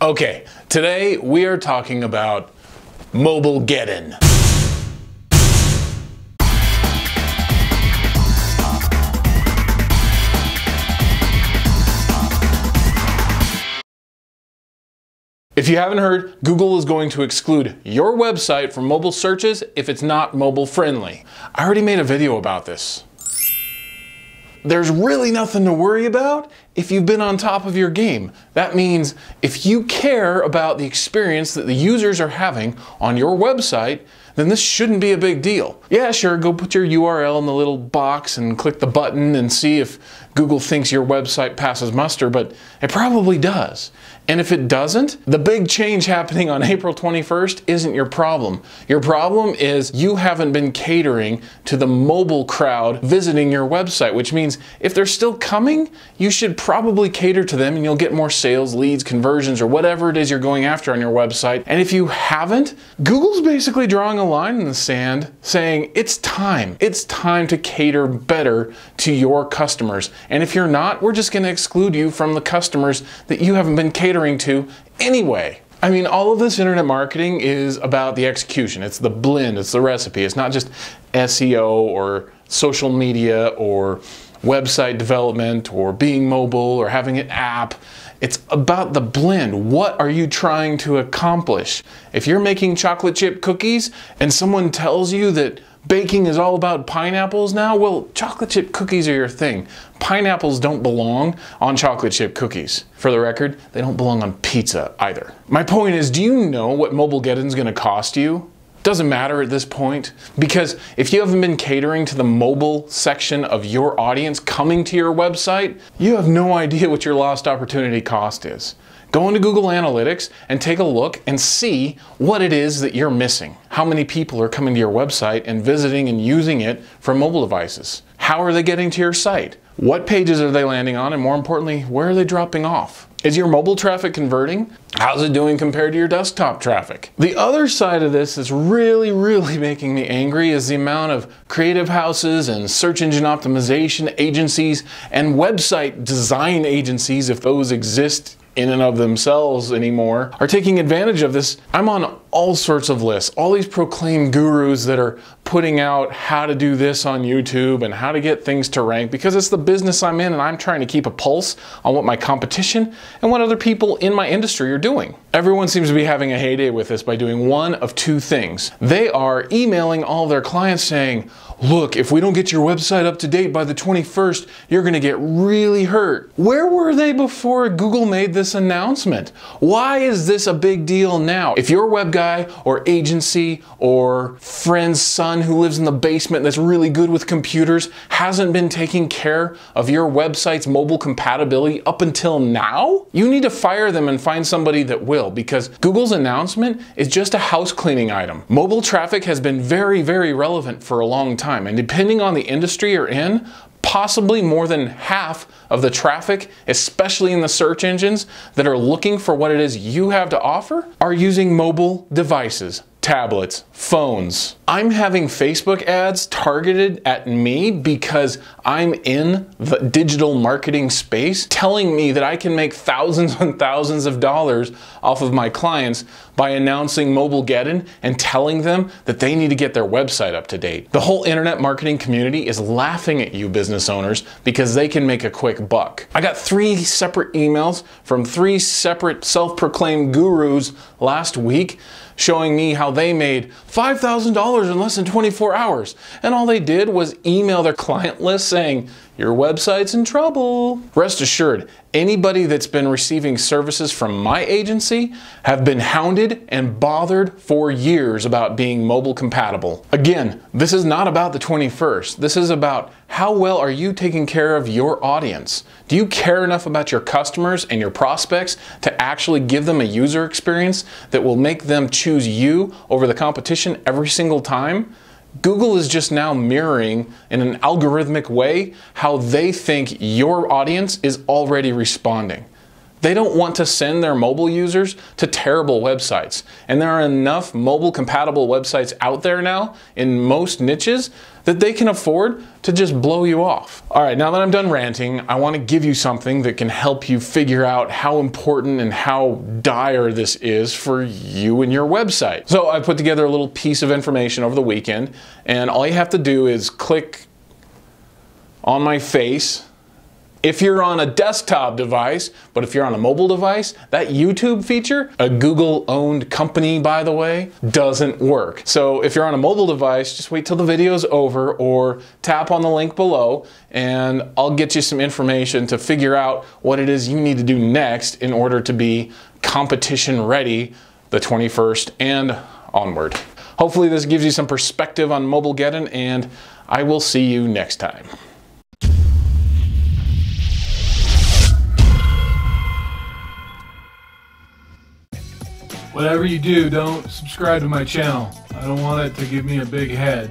Okay, today we are talking about Mobilegeddon. If you haven't heard, Google is going to exclude your website from mobile searches if it's not mobile friendly. I already made a video about this. There's really nothing to worry about if you've been on top of your game. That means if you care about the experience that the users are having on your website, then this shouldn't be a big deal. Yeah, sure, go put your URL in the little box and click the button and see if Google thinks your website passes muster, but it probably does. And if it doesn't, the big change happening on April 21st isn't your problem. Your problem is you haven't been catering to the mobile crowd visiting your website, which means if they're still coming, you should probably cater to them and you'll get more sales, leads, conversions, or whatever it is you're going after on your website. And if you haven't, Google's basically drawing a line in the sand saying it's time. It's time to cater better to your customers. And if you're not, we're just going to exclude you from the customers that you haven't been catering to anyway. I mean, all of this internet marketing is about the execution. It's the blend, it's the recipe. It's not just SEO or social media or website development or being mobile or having an app. It's about the blend. What are you trying to accomplish? If you're making chocolate chip cookies and someone tells you that baking is all about pineapples now, well, chocolate chip cookies are your thing. Pineapples don't belong on chocolate chip cookies. For the record, they don't belong on pizza either. My point is, do you know what Mobilegeddon's gonna cost you? Doesn't matter at this point, because if you haven't been catering to the mobile section of your audience coming to your website, you have no idea what your lost opportunity cost is. Go into Google Analytics and take a look and see what it is that you're missing. How many people are coming to your website and visiting and using it from mobile devices? How are they getting to your site? What pages are they landing on? And more importantly, where are they dropping off? Is your mobile traffic converting? How's it doing compared to your desktop traffic? The other side of this that's really making me angry is the amount of creative houses and search engine optimization agencies and website design agencies, if those exist in and of themselves anymore, are taking advantage of this. I'm on all sorts of lists, all these proclaimed gurus that are putting out how to do this on YouTube and how to get things to rank, because it's the business I'm in and I'm trying to keep a pulse on what my competition and what other people in my industry are doing. Everyone seems to be having a heyday with this by doing one of two things. They are emailing all their clients saying, look, if we don't get your website up to date by the 21st, you're gonna get really hurt. Where were they before Google made this announcement? Why is this a big deal now? If your web guy or agency or friend's son who lives in the basement that's really good with computers hasn't been taking care of your website's mobile compatibility up until now, you need to fire them and find somebody that will, because Google's announcement is just a house cleaning item. Mobile traffic has been very relevant for a long time, and depending on the industry you're in, possibly more than half of the traffic, especially in the search engines that are looking for what it is you have to offer, are using mobile devices, tablets, phones. I'm having Facebook ads targeted at me because I'm in the digital marketing space, telling me that I can make thousands and thousands of dollars off of my clients by announcing Mobilegeddon and telling them that they need to get their website up to date. The whole internet marketing community is laughing at you business owners because they can make a quick buck. I got 3 separate emails from 3 separate self-proclaimed gurus last week showing me how they made $5,000 in less than 24 hours. And all they did was email their client list saying, your website's in trouble. Rest assured, anybody that's been receiving services from my agency have been hounded and bothered for years about being mobile compatible. Again, this is not about the 21st. This is about how well are you taking care of your audience? Do you care enough about your customers and your prospects to actually give them a user experience that will make them choose you over the competition every single time? Google is just now mirroring in an algorithmic way how they think your audience is already responding. They don't want to send their mobile users to terrible websites. And there are enough mobile compatible websites out there now in most niches that they can afford to just blow you off. All right, now that I'm done ranting, I want to give you something that can help you figure out how important and how dire this is for you and your website. So I put together a little piece of information over the weekend, and all you have to do is click on my face if you're on a desktop device, but if you're on a mobile device, that YouTube feature, a Google-owned company by the way, doesn't work. So if you're on a mobile device, just wait till the video's over or tap on the link below and I'll get you some information to figure out what it is you need to do next in order to be competition ready the 21st and onward. Hopefully this gives you some perspective on Mobilegeddon, and I will see you next time. Whatever you do, don't subscribe to my channel. I don't want it to give me a big head.